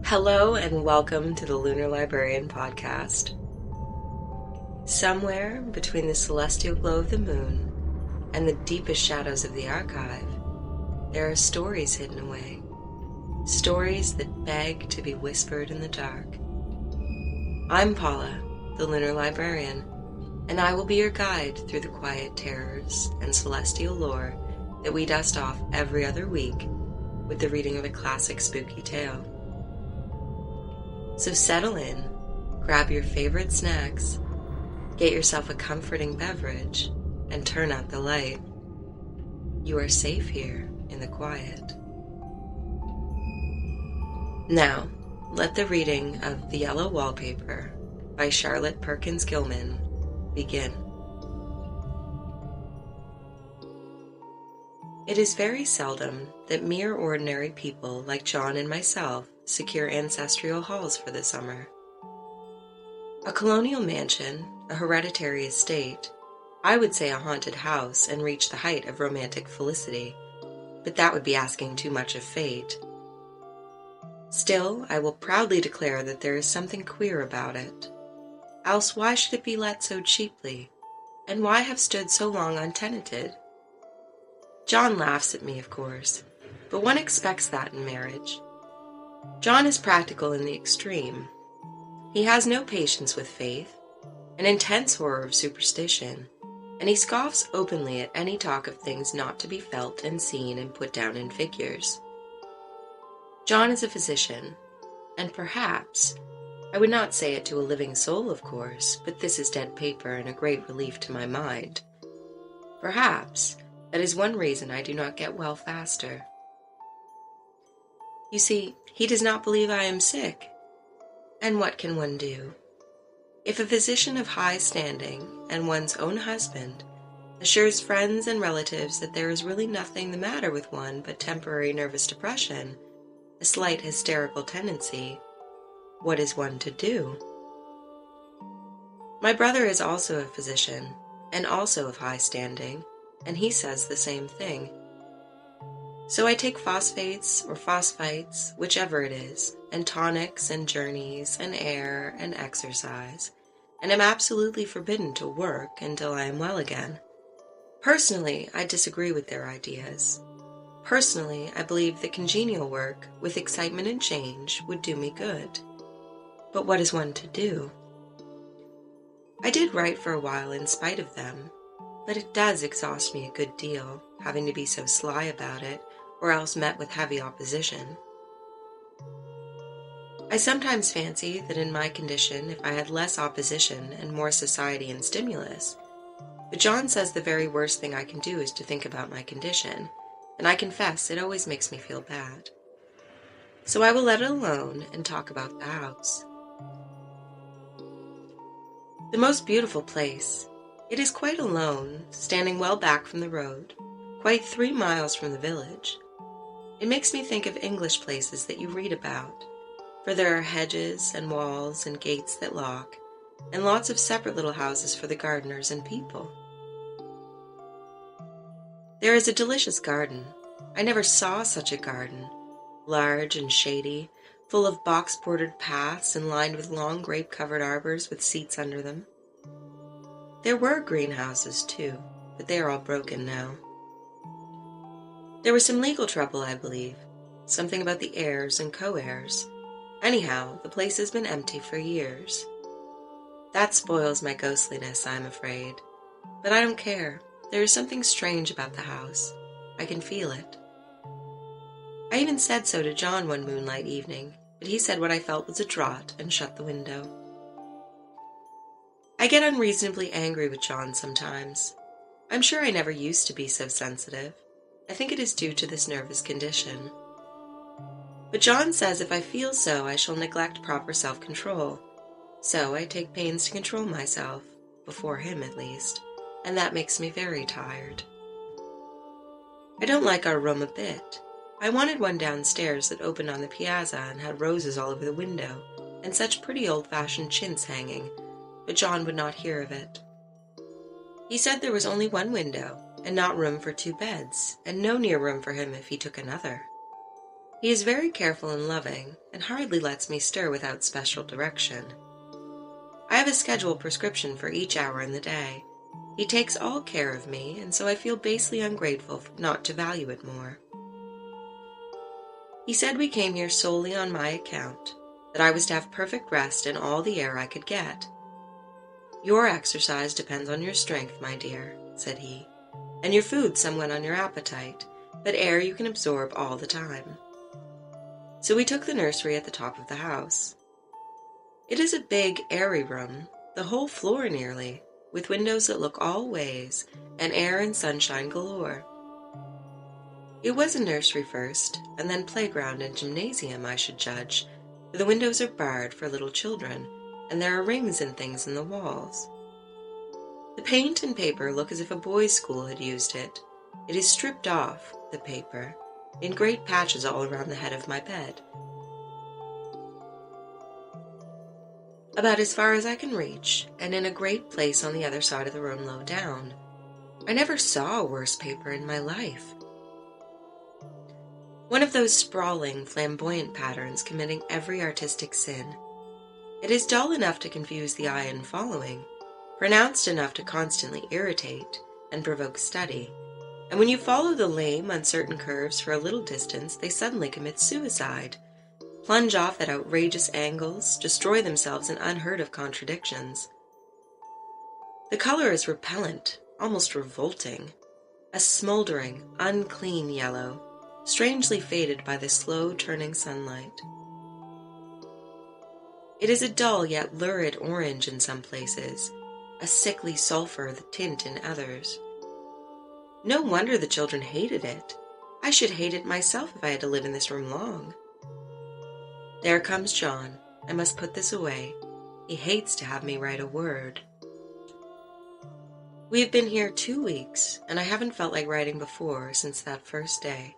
Hello and welcome to the Lunar Librarian podcast. Somewhere between the celestial glow of the moon and the deepest shadows of the archive, there are stories hidden away. Stories that beg to be whispered in the dark. I'm Paula, the Lunar Librarian, and I will be your guide through the quiet terrors and celestial lore that we dust off every other week with the reading of a classic spooky tale. So settle in, grab your favorite snacks, get yourself a comforting beverage, and turn out the light. You are safe here in the quiet. Now, let the reading of The Yellow Wallpaper by Charlotte Perkins Gilman begin. It is very seldom that mere ordinary people like John and myself secure ancestral halls for the summer. A colonial mansion, a hereditary estate, I would say a haunted house and reach the height of romantic felicity, but that would be asking too much of fate. Still, I will proudly declare that there is something queer about it. Else why should it be let so cheaply, and why have stood so long untenanted? John laughs at me, of course, but one expects that in marriage. John is practical in the extreme. He has no patience with faith, an intense horror of superstition, and he scoffs openly at any talk of things not to be felt and seen and put down in figures. John is a physician, and perhaps, I would not say it to a living soul, of course, but this is dead paper and a great relief to my mind. Perhaps that is one reason I do not get well faster. You see, he does not believe I am sick. And what can one do? If a physician of high standing and one's own husband assures friends and relatives that there is really nothing the matter with one but temporary nervous depression, a slight hysterical tendency, what is one to do? My brother is also a physician and also of high standing, and he says the same thing. So I take phosphates or phosphites, whichever it is, and tonics and journeys and air and exercise, and am absolutely forbidden to work until I am well again. Personally, I disagree with their ideas. Personally, I believe that congenial work with excitement and change would do me good. But what is one to do? I did write for a while in spite of them, but it does exhaust me a good deal, having to be so sly about it, or else met with heavy opposition. I sometimes fancy that in my condition, if I had less opposition and more society and stimulus, but John says the very worst thing I can do is to think about my condition, and I confess it always makes me feel bad. So I will let it alone and talk about the house. The most beautiful place. It is quite alone, standing well back from the road, quite 3 miles from the village. It makes me think of English places that you read about, for there are hedges and walls and gates that lock, and lots of separate little houses for the gardeners and people. There is a delicious garden. I never saw such a garden, large and shady, full of box-bordered paths and lined with long grape-covered arbors with seats under them. There were greenhouses, too, but they are all broken now. There was some legal trouble, I believe, something about the heirs and co-heirs. Anyhow, the place has been empty for years. That spoils my ghostliness, I'm afraid. But I don't care. There is something strange about the house. I can feel it. I even said so to John one moonlight evening, but he said what I felt was a draught and shut the window. I get unreasonably angry with John sometimes. I'm sure I never used to be so sensitive. I think it is due to this nervous condition. But John says if I feel so, I shall neglect proper self-control. So I take pains to control myself, before him at least, and that makes me very tired. I don't like our room a bit. I wanted one downstairs that opened on the piazza and had roses all over the window, and such pretty old-fashioned chintz hanging, but John would not hear of it. He said there was only one window, and not room for 2 beds, and no near room for him if he took another. He is very careful and loving, and hardly lets me stir without special direction. I have a scheduled prescription for each hour in the day. He takes all care of me, and so I feel basely ungrateful not to value it more. He said we came here solely on my account, that I was to have perfect rest and all the air I could get. "Your exercise depends on your strength, my dear," said he, "and your food somewhat on your appetite, but air you can absorb all the time." So we took the nursery at the top of the house. It is a big, airy room, the whole floor nearly, with windows that look all ways, and air and sunshine galore. It was a nursery first, and then playground and gymnasium, I should judge, for the windows are barred for little children, and there are rings and things in the walls. The paint and paper look as if a boys' school had used it. It is stripped off, the paper, in great patches all around the head of my bed, about as far as I can reach, and in a great place on the other side of the room low down. I never saw a worse paper in my life. One of those sprawling, flamboyant patterns committing every artistic sin. It is dull enough to confuse the eye in following, pronounced enough to constantly irritate and provoke study, and when you follow the lame, uncertain curves for a little distance, they suddenly commit suicide, plunge off at outrageous angles, destroy themselves in unheard-of contradictions. The color is repellent, almost revolting, a smoldering, unclean yellow, strangely faded by the slow-turning sunlight. It is a dull yet lurid orange in some places, a sickly sulphur tint in others. No wonder the children hated it. I should hate it myself if I had to live in this room long. There comes John. I must put this away. He hates to have me write a word. We have been here 2 weeks, and I haven't felt like writing before since that first day.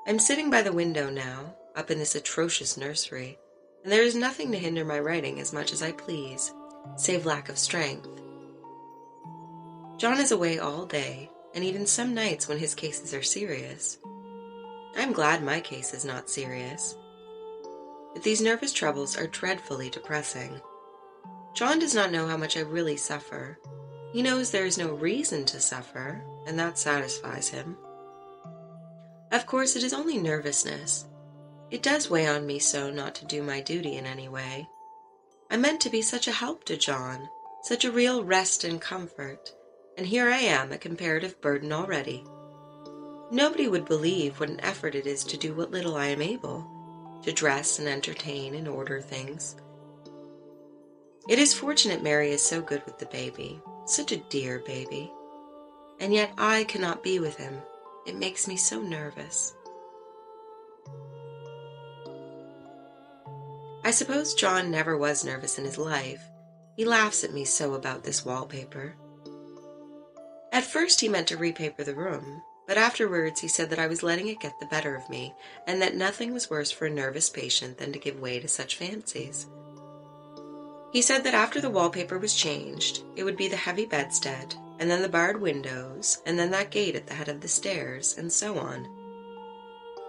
I'm sitting by the window now, up in this atrocious nursery, and there is nothing to hinder my writing as much as I please, save lack of strength. John is away all day, and even some nights when his cases are serious. I'm glad my case is not serious. But these nervous troubles are dreadfully depressing. John does not know how much I really suffer. He knows there is no reason to suffer, and that satisfies him. Of course, it is only nervousness. It does weigh on me so not to do my duty in any way. I meant to be such a help to John, such a real rest and comfort, and here I am a comparative burden already. Nobody would believe what an effort it is to do what little I am able, to dress and entertain and order things. It is fortunate Mary is so good with the baby, such a dear baby, and yet I cannot be with him. It makes me so nervous. I suppose John never was nervous in his life. He laughs at me so about this wallpaper. At first he meant to repaper the room, but afterwards he said that I was letting it get the better of me, and that nothing was worse for a nervous patient than to give way to such fancies. He said that after the wallpaper was changed, it would be the heavy bedstead, and then the barred windows, and then that gate at the head of the stairs, and so on.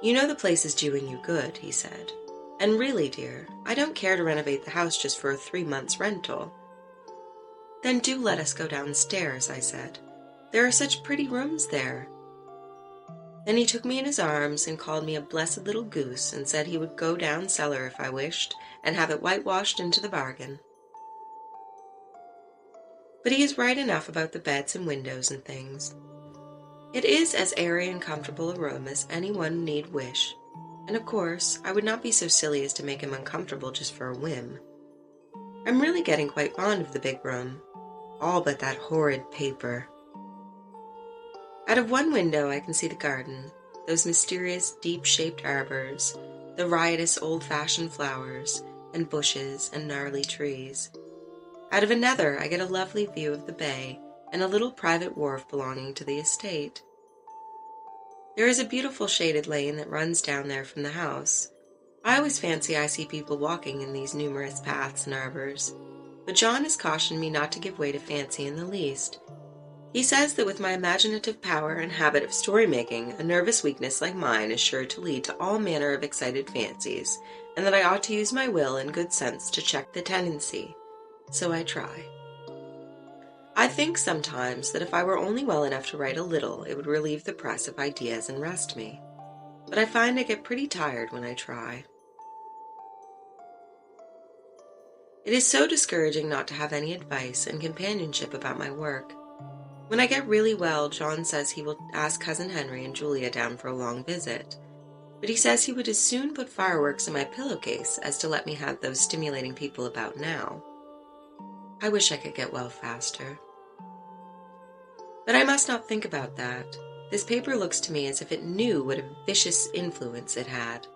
"You know the place is doing you good," he said. "And really, dear, I don't care to renovate the house just for a 3 months' rental." "Then do let us go downstairs," I said. "There are such pretty rooms there." Then he took me in his arms and called me a blessed little goose and said he would go down cellar if I wished, and have it whitewashed into the bargain. But he is right enough about the beds and windows and things. It is as airy and comfortable a room as anyone need wish, and of course I would not be so silly as to make him uncomfortable just for a whim. I'm really getting quite fond of the big room, all but that horrid paper. Out of one window I can see the garden, those mysterious deep-shaped arbors, the riotous old-fashioned flowers, and bushes and gnarly trees. Out of another I get a lovely view of the bay and a little private wharf belonging to the estate. There is a beautiful shaded lane that runs down there from the house. I always fancy I see people walking in these numerous paths and arbors, but John has cautioned me not to give way to fancy in the least. He says that with my imaginative power and habit of story-making, a nervous weakness like mine is sure to lead to all manner of excited fancies, and that I ought to use my will and good sense to check the tendency. So I try. I think sometimes that if I were only well enough to write a little, it would relieve the press of ideas and rest me. But I find I get pretty tired when I try. It is so discouraging not to have any advice and companionship about my work. When I get really well, John says he will ask Cousin Henry and Julia down for a long visit. But he says he would as soon put fireworks in my pillowcase as to let me have those stimulating people about now. I wish I could get well faster. But I must not think about that. This paper looks to me as if it knew what a vicious influence it had.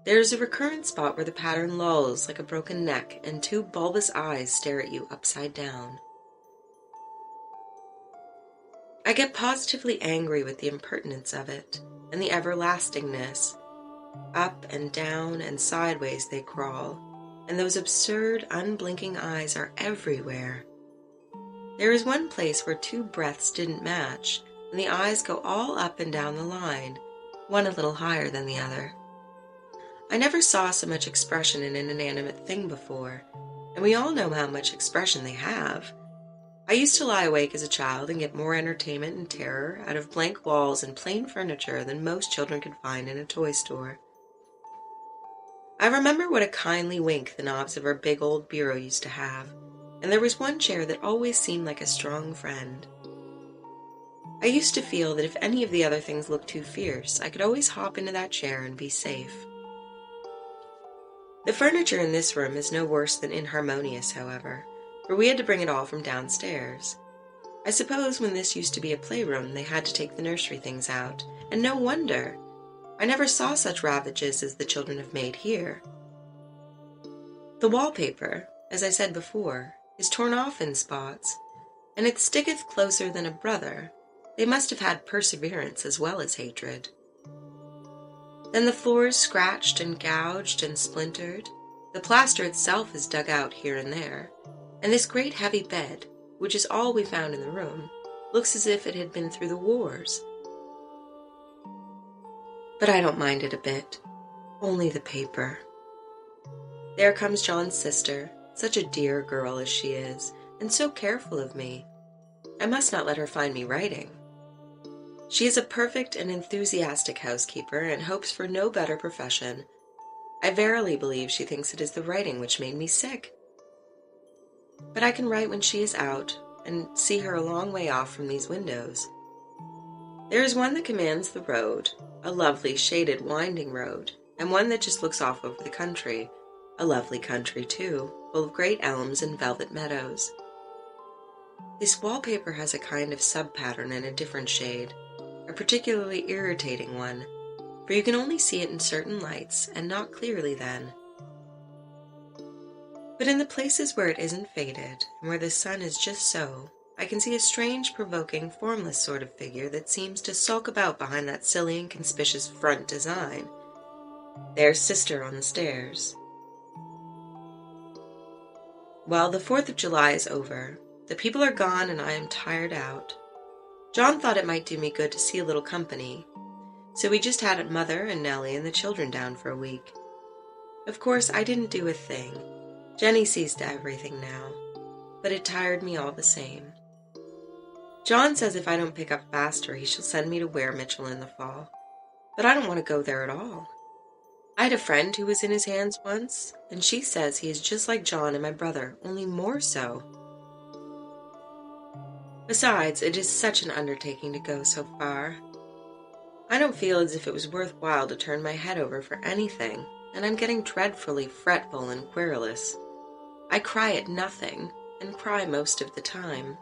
There is a recurrent spot where the pattern lolls like a broken neck and two bulbous eyes stare at you upside down. I get positively angry with the impertinence of it, and the everlastingness. Up and down and sideways they crawl, and those absurd, unblinking eyes are everywhere. There is one place where two breaths didn't match, and the eyes go all up and down the line, one a little higher than the other. I never saw so much expression in an inanimate thing before, and we all know how much expression they have. I used to lie awake as a child and get more entertainment and terror out of blank walls and plain furniture than most children could find in a toy store. I remember what a kindly wink the knobs of our big old bureau used to have, and there was one chair that always seemed like a strong friend. I used to feel that if any of the other things looked too fierce, I could always hop into that chair and be safe. The furniture in this room is no worse than inharmonious, however, for we had to bring it all from downstairs. I suppose when this used to be a playroom, they had to take the nursery things out, and no wonder. I never saw such ravages as the children have made here. The wallpaper, as I said before, is torn off in spots, and it sticketh closer than a brother. They must have had perseverance as well as hatred. Then the floor is scratched and gouged and splintered. The plaster itself is dug out here and there, and this great heavy bed, which is all we found in the room, looks as if it had been through the wars. But I don't mind it a bit. Only the paper. There comes John's sister, such a dear girl as she is, and so careful of me. I must not let her find me writing. She is a perfect and enthusiastic housekeeper, and hopes for no better profession. I verily believe she thinks it is the writing which made me sick. But I can write when she is out, and see her a long way off from these windows. There is one that commands the road, a lovely, shaded, winding road, and one that just looks off over the country, a lovely country, too, full of great elms and velvet meadows. This wallpaper has a kind of sub-pattern in a different shade, a particularly irritating one, for you can only see it in certain lights, and not clearly then. But in the places where it isn't faded, and where the sun is just so, I can see a strange, provoking, formless sort of figure that seems to sulk about behind that silly and conspicuous front design. There's Sister on the stairs. Well, the 4th of July is over. The people are gone, and I am tired out. John thought it might do me good to see a little company, so we just had Mother and Nellie and the children down for a week. Of course, I didn't do a thing. Jenny sees to everything now, but it tired me all the same. John says if I don't pick up faster, he shall send me to Ware Mitchell in the fall, but I don't want to go there at all. I had a friend who was in his hands once, and she says he is just like John and my brother, only more so. Besides, it is such an undertaking to go so far. I don't feel as if it was worthwhile to turn my head over for anything, and I'm getting dreadfully fretful and querulous. I cry at nothing, and cry most of the time.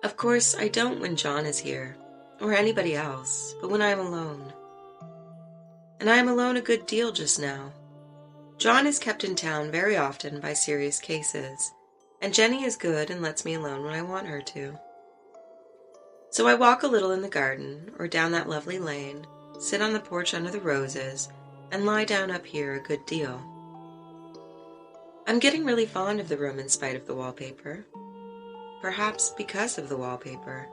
Of course, I don't when John is here, or anybody else, but when I am alone. And I am alone a good deal just now. John is kept in town very often by serious cases, and Jenny is good and lets me alone when I want her to. So I walk a little in the garden, or down that lovely lane, sit on the porch under the roses, and lie down up here a good deal. I'm getting really fond of the room in spite of the wallpaper. perhaps because of the wallpaper.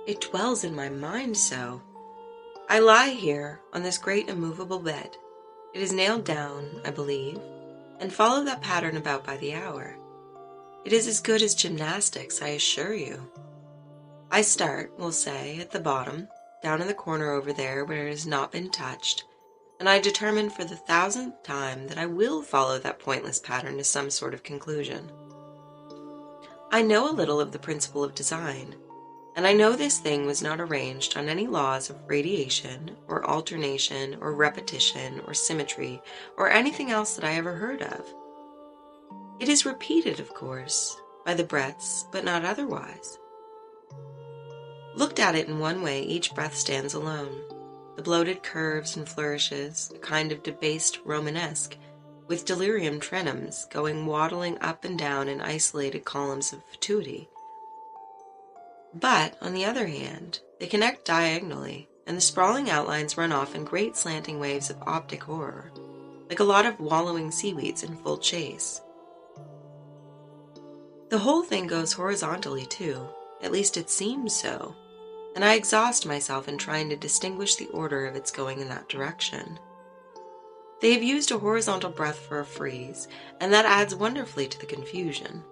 It dwells in my mind so. I lie here on this great immovable bed. It is nailed down, I believe, and follow that pattern about by the hour. It is as good as gymnastics, I assure you. I start, we'll say, at the bottom, down in the corner over there where it has not been touched, and I determine for the 1000th time that I will follow that pointless pattern to some sort of conclusion. I know a little of the principle of design, and I know this thing was not arranged on any laws of radiation, or alternation, or repetition, or symmetry, or anything else that I ever heard of. It is repeated, of course, by the breaths, but not otherwise. Looked at it in one way, each breath stands alone. The bloated curves and flourishes, a kind of debased Romanesque, with delirium tremens going waddling up and down in isolated columns of fatuity. But, on the other hand, they connect diagonally, and the sprawling outlines run off in great slanting waves of optic horror, like a lot of wallowing seaweeds in full chase. The whole thing goes horizontally, too, at least it seems so, and I exhaust myself in trying to distinguish the order of its going in that direction. They have used a horizontal breath for a frieze, and that adds wonderfully to the confusion.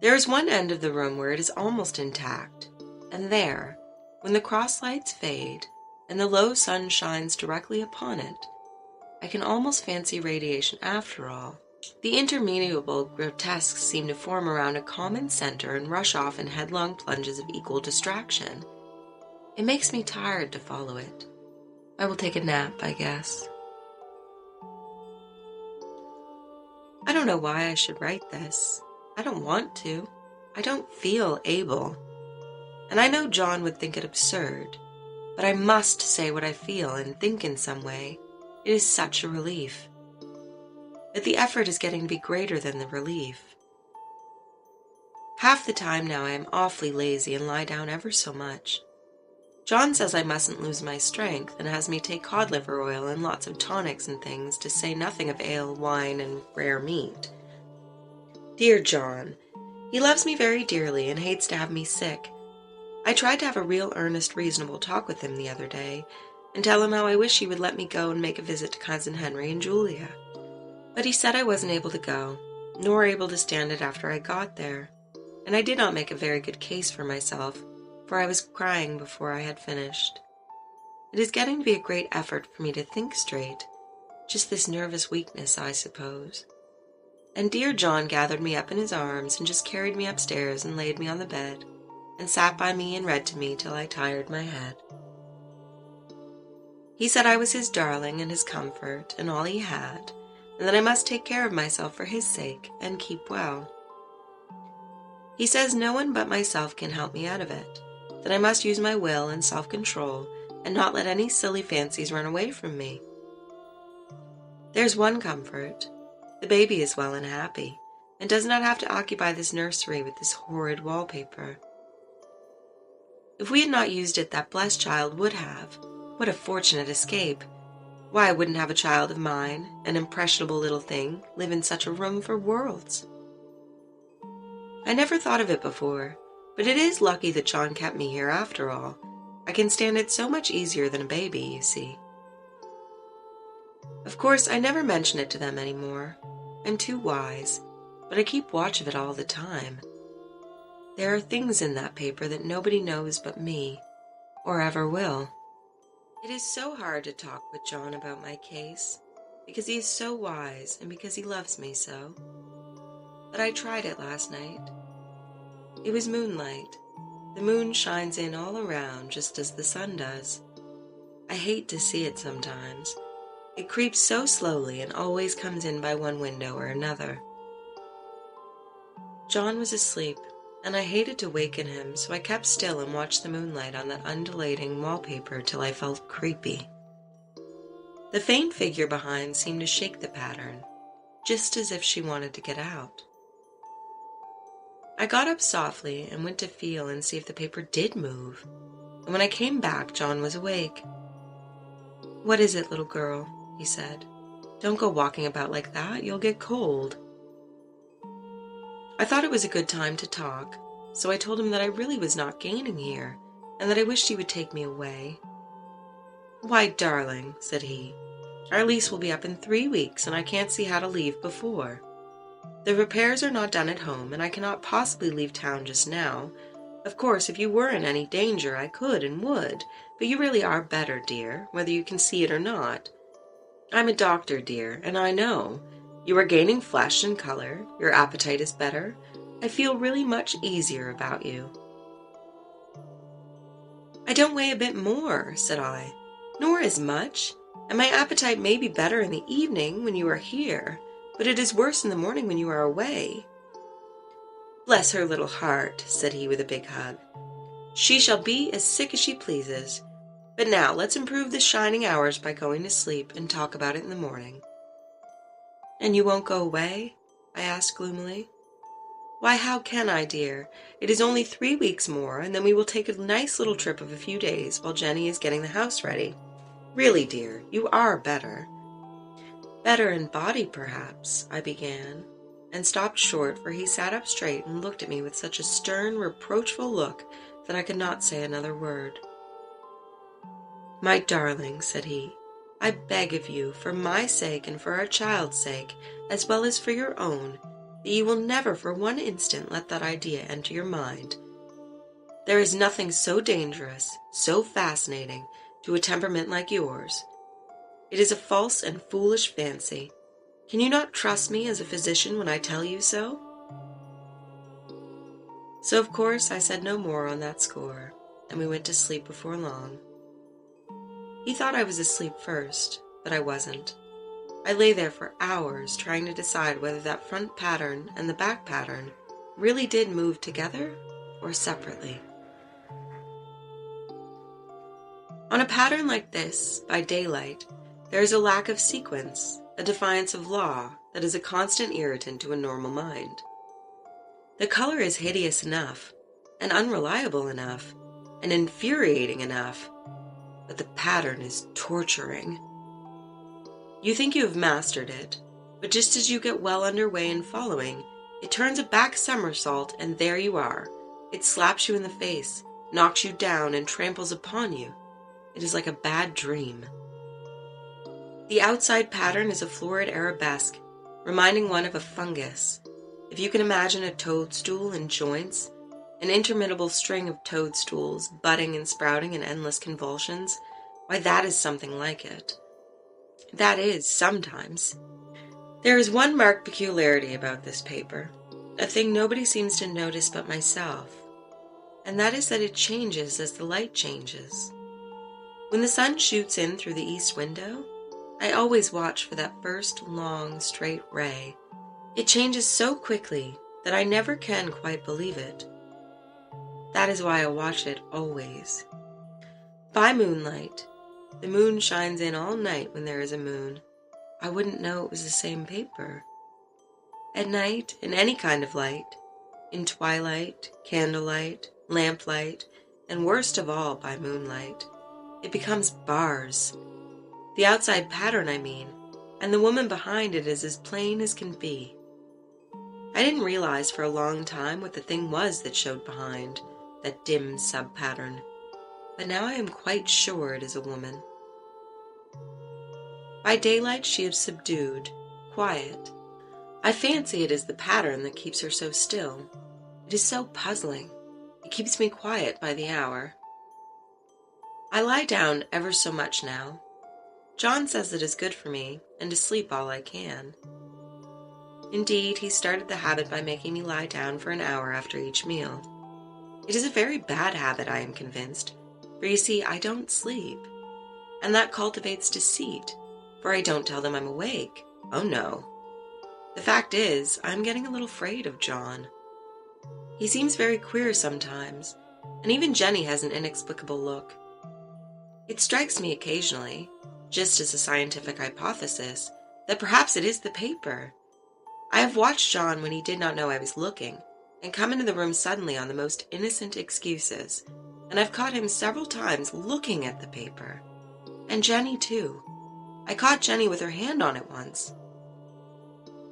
There is one end of the room where it is almost intact, and there, when the cross lights fade and the low sun shines directly upon it, I can almost fancy radiation after all. The interminable grotesques seem to form around a common center and rush off in headlong plunges of equal distraction. It makes me tired to follow it. I will take a nap, I guess. I don't know why I should write this. I don't want to. I don't feel able. And I know John would think it absurd, but I must say what I feel and think in some way. It is such a relief. But the effort is getting to be greater than the relief. Half the time now I am awfully lazy and lie down ever so much. John says I mustn't lose my strength and has me take cod liver oil and lots of tonics and things, to say nothing of ale, wine, and rare meat. Dear John, he loves me very dearly and hates to have me sick. I tried to have a real earnest, reasonable talk with him the other day, and tell him how I wish he would let me go and make a visit to Cousin Henry and Julia. But he said I wasn't able to go, nor able to stand it after I got there, and I did not make a very good case for myself, for I was crying before I had finished. It is getting to be a great effort for me to think straight, just this nervous weakness, I suppose. And dear John gathered me up in his arms and just carried me upstairs and laid me on the bed, and sat by me and read to me till I tired my head. He said I was his darling and his comfort and all he had, and that I must take care of myself for his sake and keep well. He says no one but myself can help me out of it, that I must use my will and self-control and not let any silly fancies run away from me. There's one comfort. The baby is well and happy, and does not have to occupy this nursery with this horrid wallpaper. If we had not used it, that blessed child would have. What a fortunate escape! Why, I wouldn't have a child of mine, an impressionable little thing, live in such a room for worlds. I never thought of it before, but it is lucky that John kept me here after all. I can stand it so much easier than a baby, you see. Of course, I never mention it to them any more. I'm too wise, but I keep watch of it all the time. There are things in that paper that nobody knows but me, or ever will. It is so hard to talk with John about my case, because he is so wise and because he loves me so. But I tried it last night. It was moonlight. The moon shines in all around just as the sun does. I hate to see it sometimes. It creeps so slowly and always comes in by one window or another. John was asleep, and I hated to waken him, so I kept still and watched the moonlight on that undulating wallpaper till I felt creepy. The faint figure behind seemed to shake the pattern, just as if she wanted to get out. I got up softly and went to feel and see if the paper did move, and when I came back, John was awake. "What is it, little girl?" he said. "Don't go walking about like that, you'll get cold." I thought it was a good time to talk, so I told him that I really was not gaining here, and that I wished he would take me away. "Why, darling," said he, "our lease will be up in 3 weeks, and I can't see how to leave before. The repairs are not done at home, and I cannot possibly leave town just now. Of course, if you were in any danger, I could and would, but you really are better, dear, whether you can see it or not. I'm a doctor, dear, and I know. You are gaining flesh and color, your appetite is better. I feel really much easier about you." "I don't weigh a bit more," said I, "nor as much, and my appetite may be better in the evening when you are here, but it is worse in the morning when you are away." "Bless her little heart," said he with a big hug. "She shall be as sick as she pleases. But now let's improve the shining hours by going to sleep and talk about it in the morning." "And you won't go away?" I asked gloomily. "Why, how can I, dear? It is only 3 weeks more, and then we will take a nice little trip of a few days while Jenny is getting the house ready. Really, dear, you are better." "Better in body, perhaps," I began, and stopped short, for he sat up straight and looked at me with such a stern, reproachful look that I could not say another word. "My darling," said he, "I beg of you, for my sake and for our child's sake, as well as for your own, that you will never for one instant let that idea enter your mind. There is nothing so dangerous, so fascinating, to a temperament like yours. It is a false and foolish fancy. Can you not trust me as a physician when I tell you so?" So of course I said no more on that score, and we went to sleep before long. He thought I was asleep first, but I wasn't. I lay there for hours trying to decide whether that front pattern and the back pattern really did move together or separately. On a pattern like this, by daylight, there is a lack of sequence, a defiance of law that is a constant irritant to a normal mind. The color is hideous enough, and unreliable enough, and infuriating enough, but the pattern is torturing. You think you have mastered it, but just as you get well underway in following, it turns a back somersault, and there you are. It slaps you in the face, knocks you down, and tramples upon you. It is like a bad dream. The outside pattern is a florid arabesque, reminding one of a fungus. If you can imagine a toadstool in joints, an interminable string of toadstools, budding and sprouting in endless convulsions, why, that is something like it. That is, sometimes. There is one marked peculiarity about this paper, a thing nobody seems to notice but myself, and that is that it changes as the light changes. When the sun shoots in through the east window, I always watch for that first long, straight ray. It changes so quickly that I never can quite believe it. That is why I watch it always. By moonlight, the moon shines in all night when there is a moon. I wouldn't know it was the same paper. At night, in any kind of light, in twilight, candlelight, lamplight, and worst of all by moonlight, it becomes bars. The outside pattern, I mean, and the woman behind it is as plain as can be. I didn't realize for a long time what the thing was that showed behind, that dim sub-pattern, but now I am quite sure it is a woman. By daylight she is subdued, quiet. I fancy it is the pattern that keeps her so still. It is so puzzling. It keeps me quiet by the hour. I lie down ever so much now. John says it is good for me, and to sleep all I can. Indeed, he started the habit by making me lie down for an hour after each meal. It is a very bad habit, I am convinced, for you see, I don't sleep. And that cultivates deceit, for I don't tell them I'm awake. Oh no. The fact is, I'm getting a little afraid of John. He seems very queer sometimes, and even Jenny has an inexplicable look. It strikes me occasionally, just as a scientific hypothesis, that perhaps it is the paper. I have watched John when he did not know I was looking, and come into the room suddenly on the most innocent excuses, and I've caught him several times looking at the paper. And Jenny, too. I caught Jenny with her hand on it once.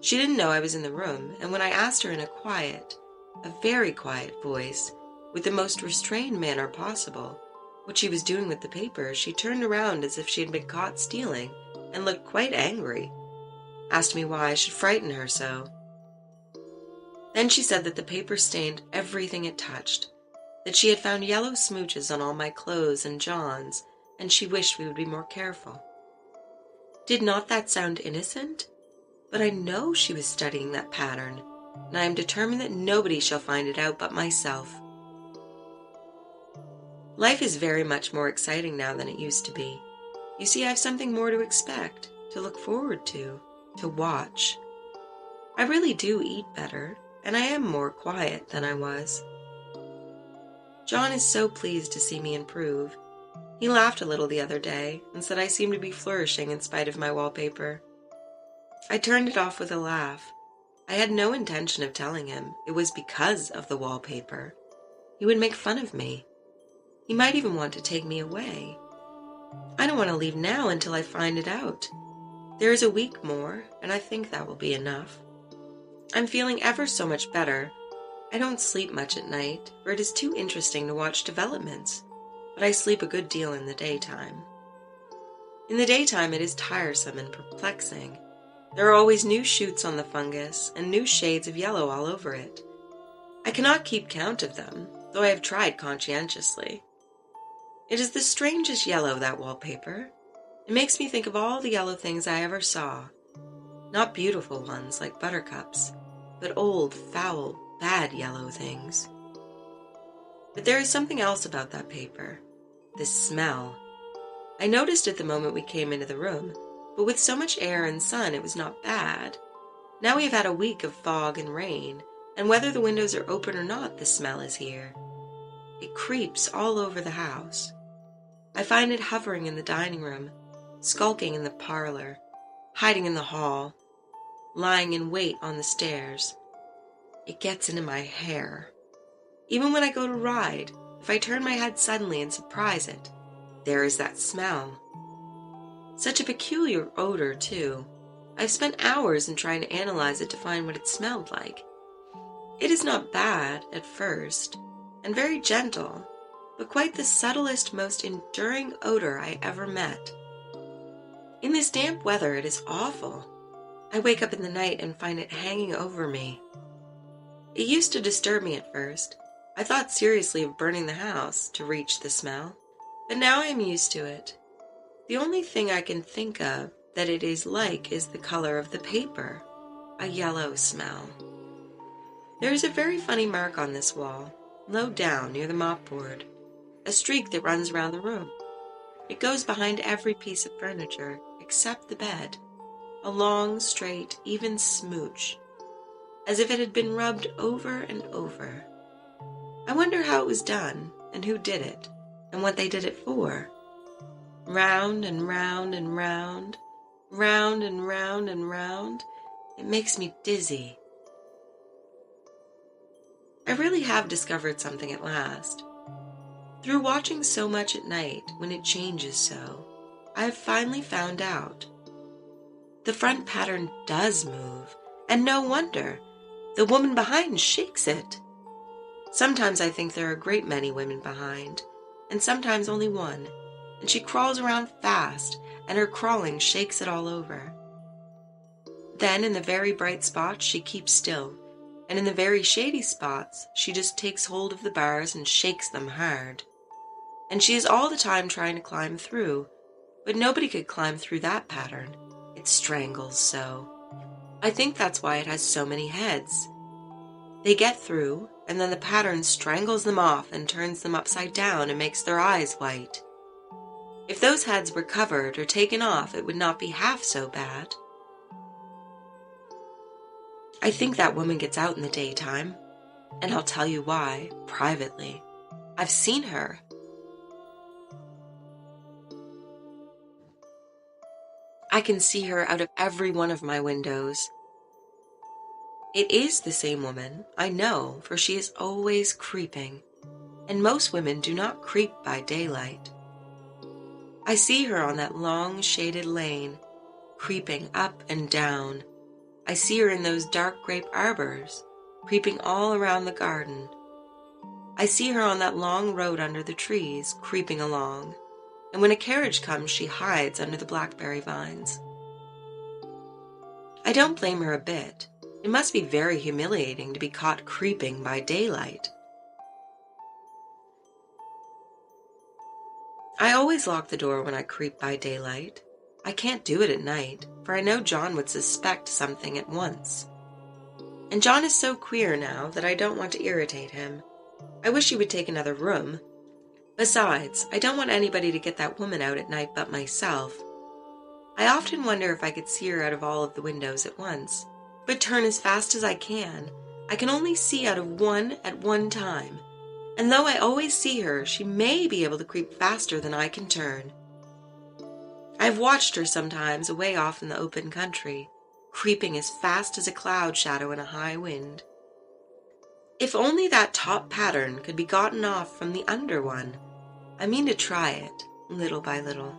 She didn't know I was in the room, and when I asked her in a very quiet voice, with the most restrained manner possible, what she was doing with the paper, she turned around as if she had been caught stealing, and looked quite angry, asked me why I should frighten her so. Then she said that the paper stained everything it touched, that she had found yellow smooches on all my clothes and John's, and she wished we would be more careful. Did not that sound innocent? But I know she was studying that pattern, and I am determined that nobody shall find it out but myself. Life is very much more exciting now than it used to be. You see, I have something more to expect, to look forward to watch. I really do eat better, and I am more quiet than I was. John is so pleased to see me improve. He laughed a little the other day and said I seemed to be flourishing in spite of my wallpaper. I turned it off with a laugh. I had no intention of telling him it was because of the wallpaper. He would make fun of me. He might even want to take me away. I don't want to leave now until I find it out. There is a week more, and I think that will be enough. I'm feeling ever so much better. I don't sleep much at night, for it is too interesting to watch developments, but I sleep a good deal in the daytime. In the daytime it is tiresome and perplexing. There are always new shoots on the fungus, and new shades of yellow all over it. I cannot keep count of them, though I have tried conscientiously. It is the strangest yellow, that wallpaper. It makes me think of all the yellow things I ever saw. Not beautiful ones like buttercups, but old, foul, bad yellow things. But there is something else about that paper. The smell. I noticed it the moment we came into the room, but with so much air and sun it was not bad. Now we have had a week of fog and rain, and whether the windows are open or not, the smell is here. It creeps all over the house. I find it hovering in the dining room, skulking in the parlor, hiding in the hall, lying in wait on the stairs. It gets into my hair. Even when I go to ride, if I turn my head suddenly and surprise it, there is that smell. Such a peculiar odor, too. I've spent hours in trying to analyze it to find what it smelled like. It is not bad at first, and very gentle, but quite the subtlest, most enduring odor I ever met. In this damp weather it is awful. I wake up in the night and find it hanging over me. It used to disturb me at first. I thought seriously of burning the house to reach the smell, but now I am used to it. The only thing I can think of that it is like is the color of the paper, a yellow smell. There is a very funny mark on this wall, low down near the mopboard, a streak that runs around the room. It goes behind every piece of furniture except the bed, a long, straight, even smooch, as if it had been rubbed over and over. I wonder how it was done, and who did it, and what they did it for. Round and round and round, round and round and round, it makes me dizzy. I really have discovered something at last. Through watching so much at night, when it changes so, I have finally found out. The front pattern does move, and no wonder. The woman behind shakes it. Sometimes I think there are a great many women behind, and sometimes only one, and she crawls around fast, and her crawling shakes it all over. Then in the very bright spots she keeps still, and in the very shady spots she just takes hold of the bars and shakes them hard. And she is all the time trying to climb through, but nobody could climb through that pattern. It strangles so. I think that's why it has so many heads. They get through, and then the pattern strangles them off and turns them upside down and makes their eyes white. If those heads were covered or taken off, it would not be half so bad. I think that woman gets out in the daytime, and I'll tell you why, privately. I've seen her. I can see her out of every one of my windows. It is the same woman, I know, for she is always creeping, and most women do not creep by daylight. I see her on that long shaded lane, creeping up and down. I see her in those dark grape arbors, creeping all around the garden. I see her on that long road under the trees, creeping along, and when a carriage comes, she hides under the blackberry vines. I don't blame her a bit. It must be very humiliating to be caught creeping by daylight. I always lock the door when I creep by daylight. I can't do it at night, for I know John would suspect something at once. And John is so queer now that I don't want to irritate him. I wish he would take another room. Besides, I don't want anybody to get that woman out at night but myself. I often wonder if I could see her out of all of the windows at once, but turn as fast as I can only see out of one at one time. And though I always see her, she may be able to creep faster than I can turn. I've watched her sometimes away off in the open country, creeping as fast as a cloud shadow in a high wind. If only that top pattern could be gotten off from the under one. I mean to try it, little by little.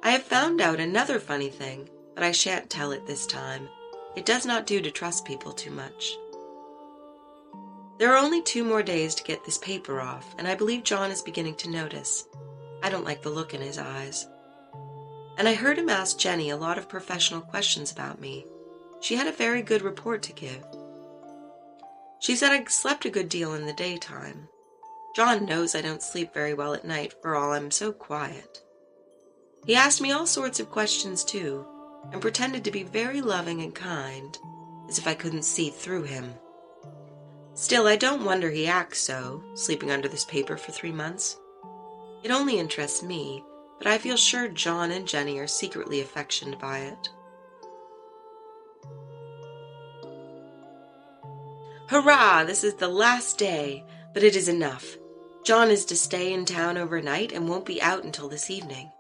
I have found out another funny thing, but I shan't tell it this time. It does not do to trust people too much. There are only 2 more days to get this paper off, and I believe John is beginning to notice. I don't like the look in his eyes. And I heard him ask Jenny a lot of professional questions about me. She had a very good report to give. She said I slept a good deal in the daytime. John knows I don't sleep very well at night, for all I'm so quiet. He asked me all sorts of questions too, and pretended to be very loving and kind, as if I couldn't see through him. Still, I don't wonder he acts so, sleeping under this paper for 3 months. It only interests me, but I feel sure John and Jenny are secretly affectioned by it. Hurrah! This is the last day, but it is enough. John is to stay in town overnight and won't be out until this evening.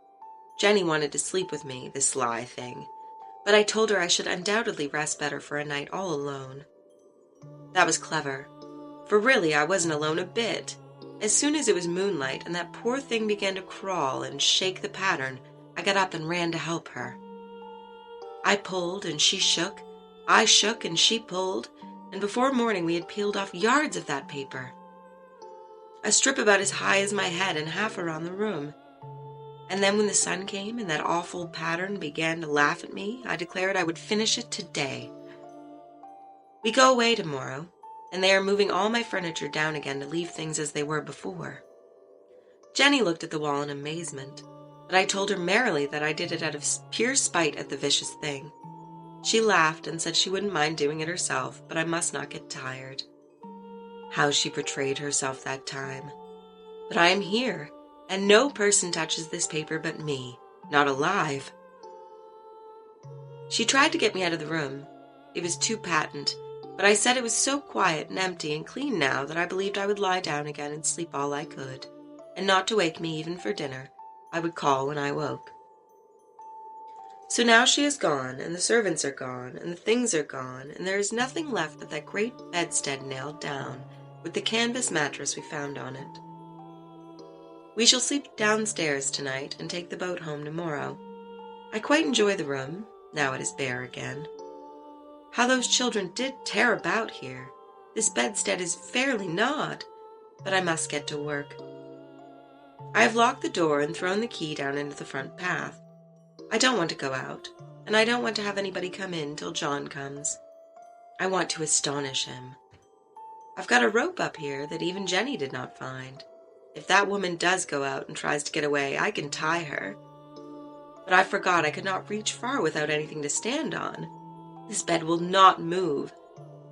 Jenny wanted to sleep with me, the sly thing, but I told her I should undoubtedly rest better for a night all alone. That was clever, for really I wasn't alone a bit. As soon as it was moonlight and that poor thing began to crawl and shake the pattern, I got up and ran to help her. I pulled and she shook, I shook and she pulled, and before morning we had peeled off yards of that paper. A strip about as high as my head and half around the room. And then when the sun came and that awful pattern began to laugh at me, I declared I would finish it today. We go away tomorrow, and they are moving all my furniture down again to leave things as they were before. Jenny looked at the wall in amazement, but I told her merrily that I did it out of pure spite at the vicious thing. She laughed and said she wouldn't mind doing it herself, but I must not get tired. How she portrayed herself that time. But I am here, and no person touches this paper but me, not alive. She tried to get me out of the room. It was too patent, but I said it was so quiet and empty and clean now that I believed I would lie down again and sleep all I could, and not to wake me even for dinner. I would call when I woke. So now she is gone, and the servants are gone, and the things are gone, and there is nothing left but that great bedstead nailed down, with the canvas mattress we found on it. We shall sleep downstairs tonight and take the boat home tomorrow. I quite enjoy the room, now it is bare again. How those children did tear about here! This bedstead is fairly gnawed, but I must get to work. I have locked the door and thrown the key down into the front path. I don't want to go out, and I don't want to have anybody come in till John comes. I want to astonish him. I've got a rope up here that even Jenny did not find. If that woman does go out and tries to get away, I can tie her. But I forgot I could not reach far without anything to stand on. This bed will not move.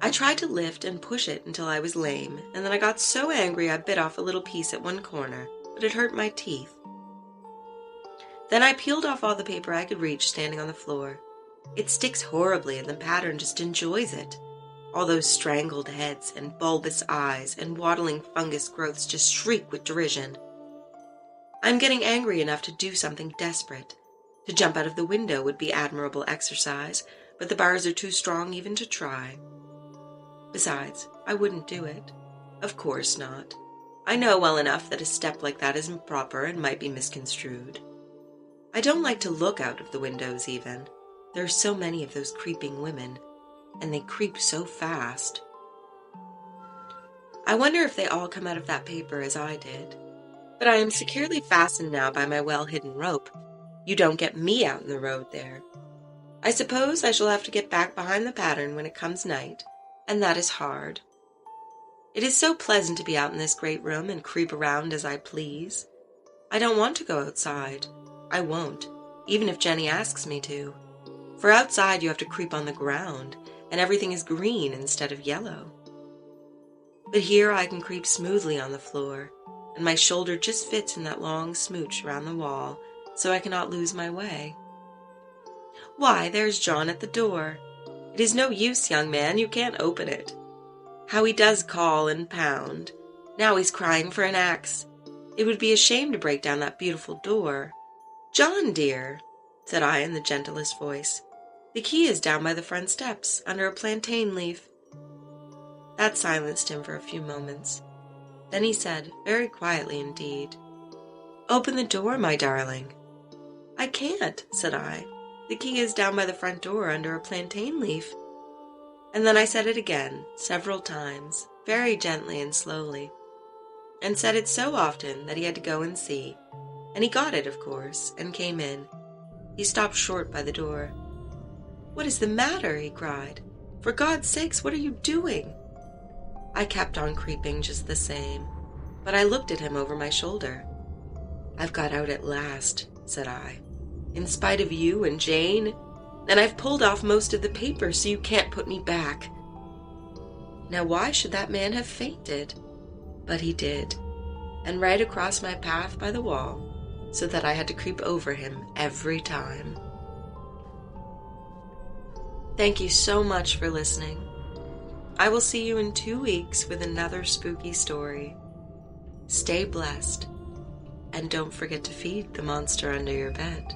I tried to lift and push it until I was lame, and then I got so angry I bit off a little piece at one corner, but it hurt my teeth. Then I peeled off all the paper I could reach standing on the floor. It sticks horribly and the pattern just enjoys it. All those strangled heads and bulbous eyes and waddling fungus growths just shriek with derision. I'm getting angry enough to do something desperate. To jump out of the window would be admirable exercise, but the bars are too strong even to try. Besides, I wouldn't do it. Of course not. I know well enough that a step like that is improper and might be misconstrued. I don't like to look out of the windows even. There are so many of those creeping women, and they creep so fast. I wonder if they all come out of that paper as I did. But I am securely fastened now by my well-hidden rope. You don't get me out in the road there. I suppose I shall have to get back behind the pattern when it comes night, and that is hard. It is so pleasant to be out in this great room and creep around as I please. I don't want to go outside. I won't, even if Jenny asks me to. For outside you have to creep on the ground, and everything is green instead of yellow. But here I can creep smoothly on the floor, and my shoulder just fits in that long smooch around the wall, so I cannot lose my way. Why, there's John at the door. It is no use, young man, you can't open it. How he does call and pound. Now he's crying for an axe. It would be a shame to break down that beautiful door. John, dear, said I in the gentlest voice, the key is down by the front steps, under a plantain leaf. That silenced him for a few moments. Then he said, very quietly indeed, "Open the door, my darling." "I can't," said I. "The key is down by the front door under a plantain leaf." And then I said it again, several times, very gently and slowly, and said it so often that he had to go and see, and he got it, of course, and came in. He stopped short by the door. "What is the matter?" he cried. "For God's sakes, what are you doing?" I kept on creeping just the same, but I looked at him over my shoulder. "I've got out at last," said I, "in spite of you and Jane, and I've pulled off most of the paper so you can't put me back." Now why should that man have fainted? But he did, and right across my path by the wall, so that I had to creep over him every time. Thank you so much for listening. I will see you in 2 weeks with another spooky story. Stay blessed, and don't forget to feed the monster under your bed.